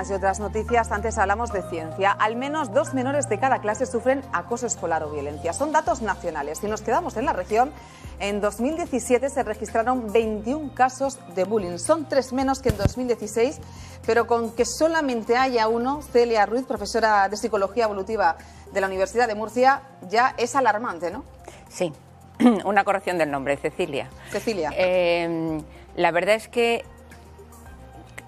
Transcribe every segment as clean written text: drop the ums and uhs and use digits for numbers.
estas y otras noticias, antes hablamos de ciencia. Al menos 2 menores de cada clase sufren acoso escolar o violencia. Son datos nacionales. Si nos quedamos en la región, en 2017 se registraron 21 casos de bullying. Son 3 menos que en 2016, pero con que solamente haya uno, Celia Ruiz, profesora de Psicología Evolutiva de la Universidad de Murcia, ya es alarmante, ¿no? Sí, una corrección del nombre, Cecilia. Cecilia. La verdad es que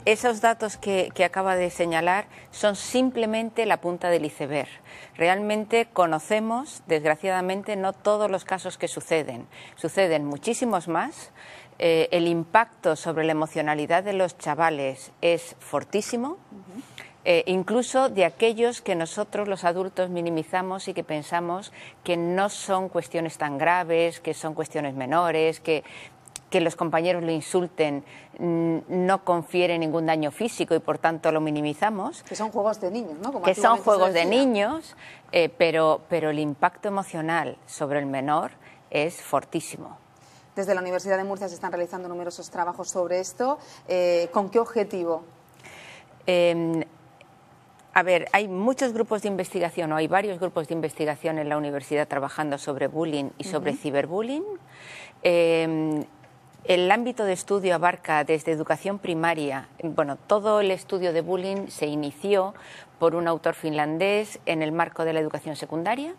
esos datos que acaba de señalar son simplemente la punta del iceberg. Realmente conocemos, desgraciadamente, no todos los casos que suceden. Suceden muchísimos más. El impacto sobre la emocionalidad de los chavales es fortísimo. Incluso de aquellos que nosotros los adultos minimizamos y que pensamos que no son cuestiones tan graves, que son cuestiones menores, que los compañeros lo insulten no confiere ningún daño físico y por tanto lo minimizamos. Que son juegos de niños, ¿no? Como que son juegos de niños, pero el impacto emocional sobre el menor es fortísimo. Desde la Universidad de Murcia se están realizando numerosos trabajos sobre esto. ¿Con qué objetivo? A ver, hay muchos grupos de investigación, o hay varios grupos de investigación en la universidad trabajando sobre bullying y sobre ciberbullying. El ámbito de estudio abarca desde educación primaria. Bueno, todo el estudio de bullying se inició por un autor finlandés en el marco de la educación secundaria.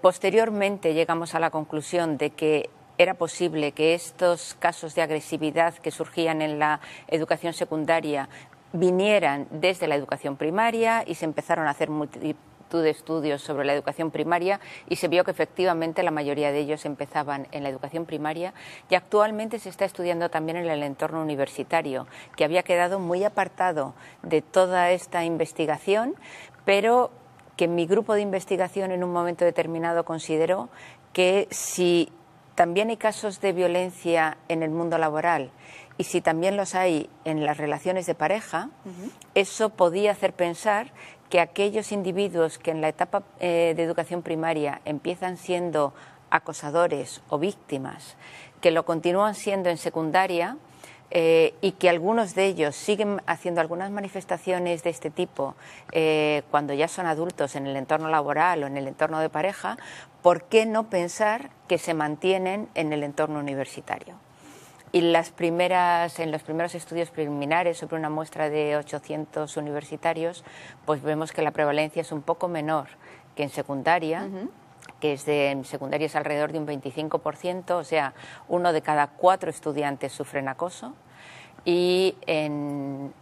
Posteriormente llegamos a la conclusión de que era posible que estos casos de agresividad que surgían en la educación secundaria vinieran desde la educación primaria y se empezaron a hacer multitud de estudios sobre la educación primaria y se vio que efectivamente la mayoría de ellos empezaban en la educación primaria y actualmente se está estudiando también en el entorno universitario, que había quedado muy apartado de toda esta investigación, pero que mi grupo de investigación en un momento determinado consideró que si también hay casos de violencia en el mundo laboral y si también los hay en las relaciones de pareja, eso podía hacer pensar que aquellos individuos que en la etapa de educación primaria empiezan siendo acosadores o víctimas, que lo continúan siendo en secundaria y que algunos de ellos siguen haciendo algunas manifestaciones de este tipo cuando ya son adultos en el entorno laboral o en el entorno de pareja, ¿por qué no pensar que se mantienen en el entorno universitario? Y en los primeros estudios preliminares sobre una muestra de 800 universitarios, pues vemos que la prevalencia es un poco menor que en secundaria, que en secundaria es alrededor de un 25%, o sea, 1 de cada 4 estudiantes sufren acoso. Y en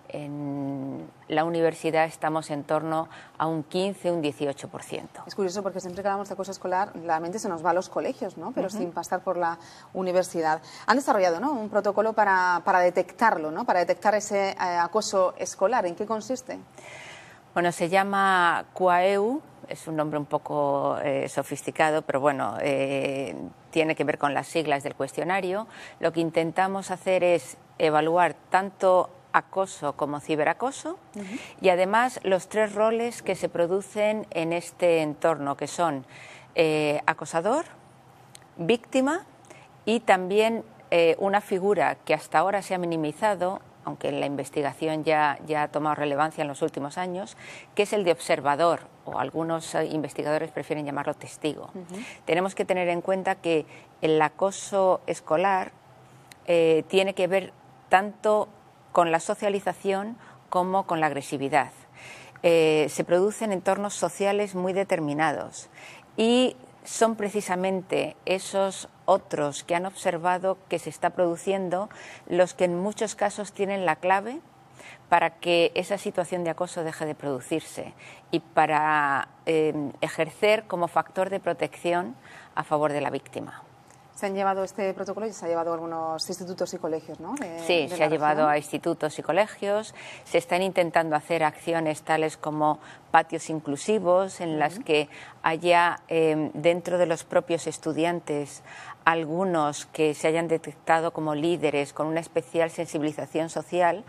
la universidad estamos en torno a un 15, un 18%. Es curioso porque siempre que hablamos de acoso escolar, la mente se nos va a los colegios, ¿no? Pero sin pasar por la universidad. Han desarrollado, ¿no?, un protocolo para detectarlo, ¿no?, para detectar ese acoso escolar. ¿En qué consiste? Bueno, se llama QAEU, es un nombre un poco sofisticado, pero bueno, tiene que ver con las siglas del cuestionario. Lo que intentamos hacer es evaluar tanto acoso como ciberacoso y además los 3 roles que se producen en este entorno, que son acosador, víctima y también una figura que hasta ahora se ha minimizado, aunque la investigación ya ha tomado relevancia en los últimos años, que es el de observador, o algunos investigadores prefieren llamarlo testigo. Tenemos que tener en cuenta que el acoso escolar tiene que ver tanto con la socialización como con la agresividad. Se produce en entornos sociales muy determinados y son precisamente esos otros que han observado que se está produciendo los que en muchos casos tienen la clave para que esa situación de acoso deje de producirse y para ejercer como factor de protección a favor de la víctima. Se han llevado este protocolo y se ha llevado a algunos institutos y colegios, ¿no? Sí, se ha llevado a institutos y colegios. Se están intentando hacer acciones tales como patios inclusivos en las que haya dentro de los propios estudiantes algunos que se hayan detectado como líderes con una especial sensibilización social,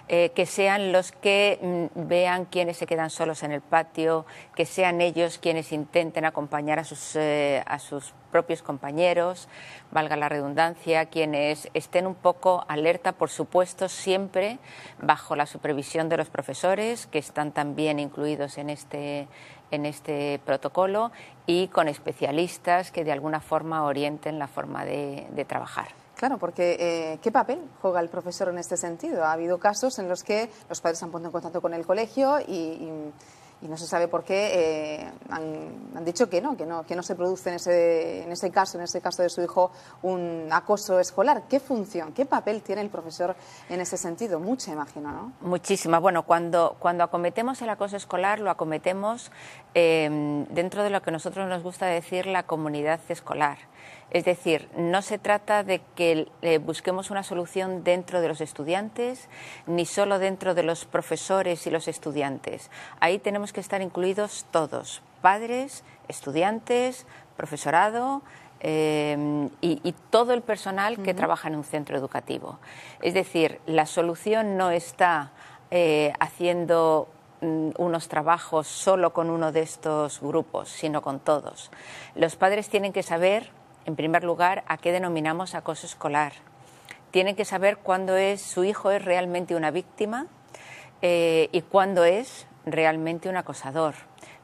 que sean los que vean quienes se quedan solos en el patio, que sean ellos quienes intenten acompañar a sus propios compañeros, valga la redundancia, quienes estén un poco alerta, por supuesto, siempre bajo la supervisión de los profesores, que están también incluidos en este protocolo, y con especialistas que de alguna forma orienten la forma de trabajar. Claro, porque ¿qué papel juega el profesor en este sentido? Ha habido casos en los que los padres se han puesto en contacto con el colegio y no se sabe por qué han dicho que no se produce en ese caso de su hijo, un acoso escolar. ¿Qué función, qué papel tiene el profesor en ese sentido? Mucha, imagino, ¿no? Muchísima. Bueno, cuando acometemos el acoso escolar, lo acometemos dentro de lo que a nosotros nos gusta decir la comunidad escolar. Es decir, no se trata de que busquemos una solución dentro de los estudiantes, ni solo dentro de los profesores y los estudiantes. Ahí tenemos que estar incluidos todos, padres, estudiantes, profesorado y todo el personal que trabaja en un centro educativo. Es decir, la solución no está haciendo unos trabajos solo con uno de estos grupos, sino con todos. Los padres tienen que saber, en primer lugar, a qué denominamos acoso escolar. Tienen que saber cuándo su hijo es realmente una víctima y cuándo es realmente un acosador.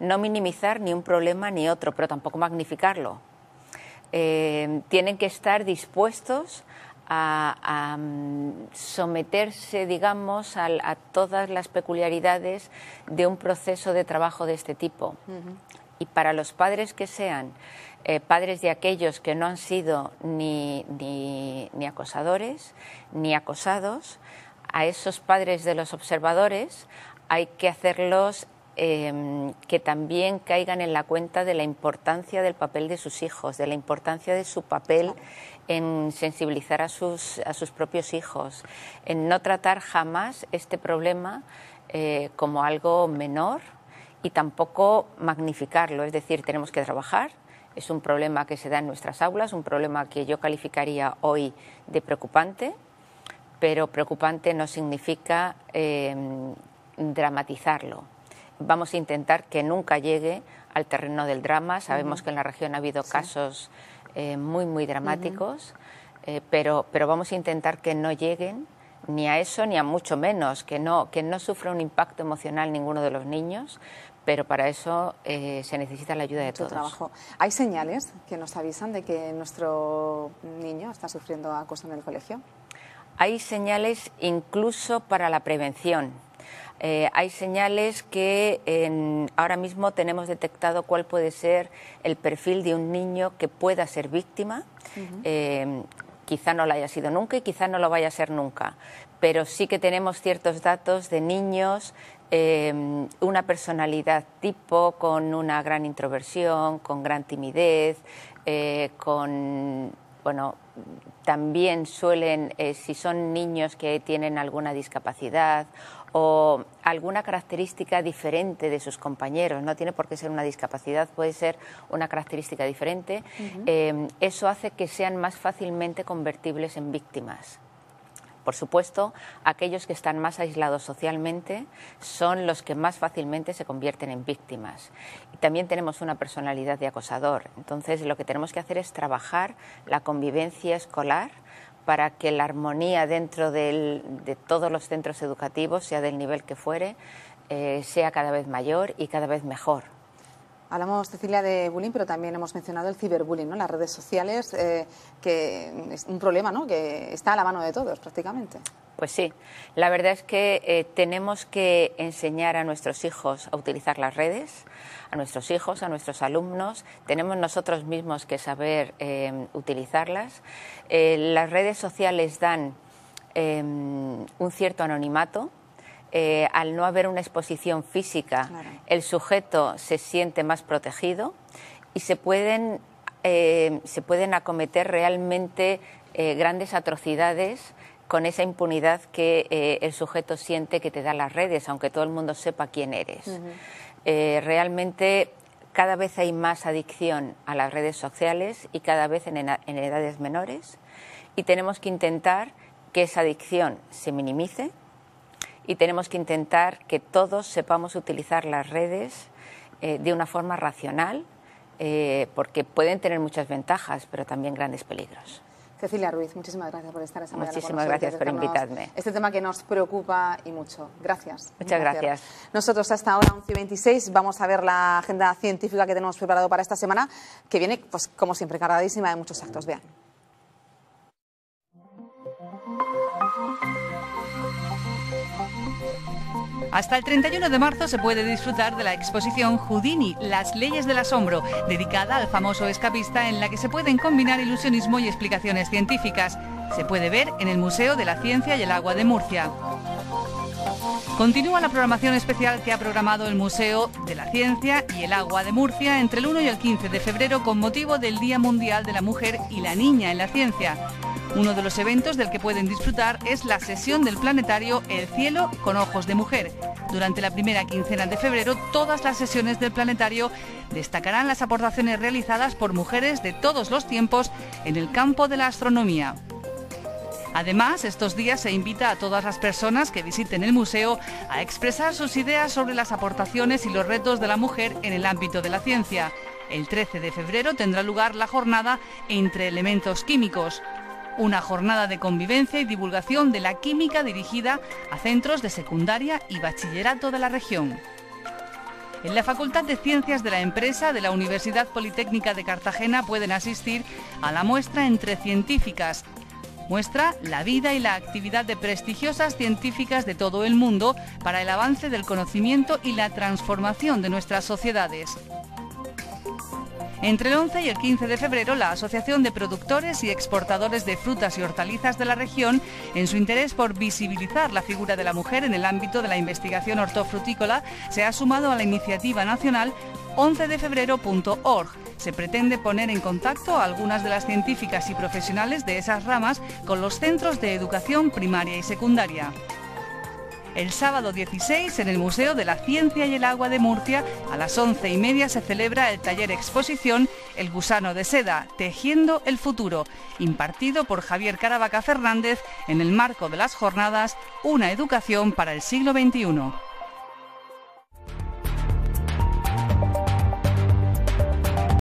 No minimizar ni un problema ni otro, pero tampoco magnificarlo. Tienen que estar dispuestos a someterse, digamos, a todas las peculiaridades de un proceso de trabajo de este tipo. Y para los padres que sean padres de aquellos que no han sido ni acosadores ni acosados, a esos padres de los observadores hay que hacerlos que también caigan en la cuenta de la importancia del papel de sus hijos, de la importancia de su papel en sensibilizar a sus propios hijos, en no tratar jamás este problema como algo menor y tampoco magnificarlo. Es decir, tenemos que trabajar. Es un problema que se da en nuestras aulas, un problema que yo calificaría hoy de preocupante, pero preocupante no significa dramatizarlo. Vamos a intentar que nunca llegue al terreno del drama. Sabemos que en la región ha habido casos muy dramáticos, pero vamos a intentar que no lleguen ni a eso ni a mucho menos, que no sufra un impacto emocional ninguno de los niños, pero para eso se necesita la ayuda de todos. Trabajo. ¿Hay señales que nos avisan de que nuestro niño está sufriendo acoso en el colegio? Hay señales incluso para la prevención. Hay señales que ahora mismo tenemos detectado cuál puede ser el perfil de un niño que pueda ser víctima. Quizá no lo haya sido nunca y quizá no lo vaya a ser nunca, pero sí que tenemos ciertos datos de niños, una personalidad tipo, con una gran introversión, con gran timidez, también suelen, si son niños que tienen alguna discapacidad o alguna característica diferente de sus compañeros, no tiene por qué ser una discapacidad, puede ser una característica diferente, eso hace que sean más fácilmente convertibles en víctimas. Por supuesto, aquellos que están más aislados socialmente son los que más fácilmente se convierten en víctimas. Y también tenemos una personalidad de acosador. Entonces, lo que tenemos que hacer es trabajar la convivencia escolar para que la armonía dentro de todos los centros educativos, sea del nivel que fuere, sea cada vez mayor y cada vez mejor. Hablamos, Cecilia, de bullying, pero también hemos mencionado el ciberbullying, ¿no? Las redes sociales, que es un problema, ¿no?, que está a la mano de todos prácticamente. Pues sí, la verdad es que tenemos que enseñar a nuestros hijos a utilizar las redes, a nuestros hijos, a nuestros alumnos. Tenemos nosotros mismos que saber utilizarlas. Las redes sociales dan un cierto anonimato. Al no haber una exposición física, claro, el sujeto se siente más protegido y se pueden acometer realmente grandes atrocidades con esa impunidad que el sujeto siente que te da las redes, aunque todo el mundo sepa quién eres. Realmente cada vez hay más adicción a las redes sociales y cada vez en edades menores, y tenemos que intentar que esa adicción se minimice. Y tenemos que intentar que todos sepamos utilizar las redes de una forma racional, porque pueden tener muchas ventajas, pero también grandes peligros. Cecilia Ruiz, muchísimas gracias por estar esta mañana con nosotros. Muchísimas gracias por invitarme. Este tema que nos preocupa y mucho. Gracias. Muchas gracias. Nosotros hasta ahora, 11:26, vamos a ver la agenda científica que tenemos preparado para esta semana, que viene, pues como siempre, cargadísima de muchos actos. Vean. Hasta el 31 de marzo se puede disfrutar de la exposición Houdini, las leyes del asombro, dedicada al famoso escapista, en la que se pueden combinar ilusionismo y explicaciones científicas. Se puede ver en el Museo de la Ciencia y el Agua de Murcia. Continúa la programación especial que ha programado el Museo de la Ciencia y el Agua de Murcia entre el 1 y el 15 de febrero con motivo del Día Mundial de la Mujer y la Niña en la Ciencia. Uno de los eventos del que pueden disfrutar es la sesión del planetario El cielo con ojos de mujer. Durante la primera quincena de febrero, todas las sesiones del planetario destacarán las aportaciones realizadas por mujeres de todos los tiempos en el campo de la astronomía. Además, estos días se invita a todas las personas que visiten el museo a expresar sus ideas sobre las aportaciones y los retos de la mujer en el ámbito de la ciencia. El 13 de febrero tendrá lugar la jornada Entre elementos químicos, una jornada de convivencia y divulgación de la química dirigida a centros de secundaria y bachillerato de la región. En la Facultad de Ciencias de la Empresa de la Universidad Politécnica de Cartagena pueden asistir a la muestra Entre científicas. Muestra la vida y la actividad de prestigiosas científicas de todo el mundo para el avance del conocimiento y la transformación de nuestras sociedades. Entre el 11 y el 15 de febrero, la Asociación de Productores y Exportadores de Frutas y Hortalizas de la región, en su interés por visibilizar la figura de la mujer en el ámbito de la investigación hortofrutícola, se ha sumado a la iniciativa nacional 11defebrero.org. Se pretende poner en contacto a algunas de las científicas y profesionales de esas ramas con los centros de educación primaria y secundaria. El sábado 16, en el Museo de la Ciencia y el Agua de Murcia, a las 11:30 se celebra el taller exposición El gusano de seda, tejiendo el futuro, impartido por Javier Caravaca Fernández en el marco de las jornadas Una educación para el siglo XXI.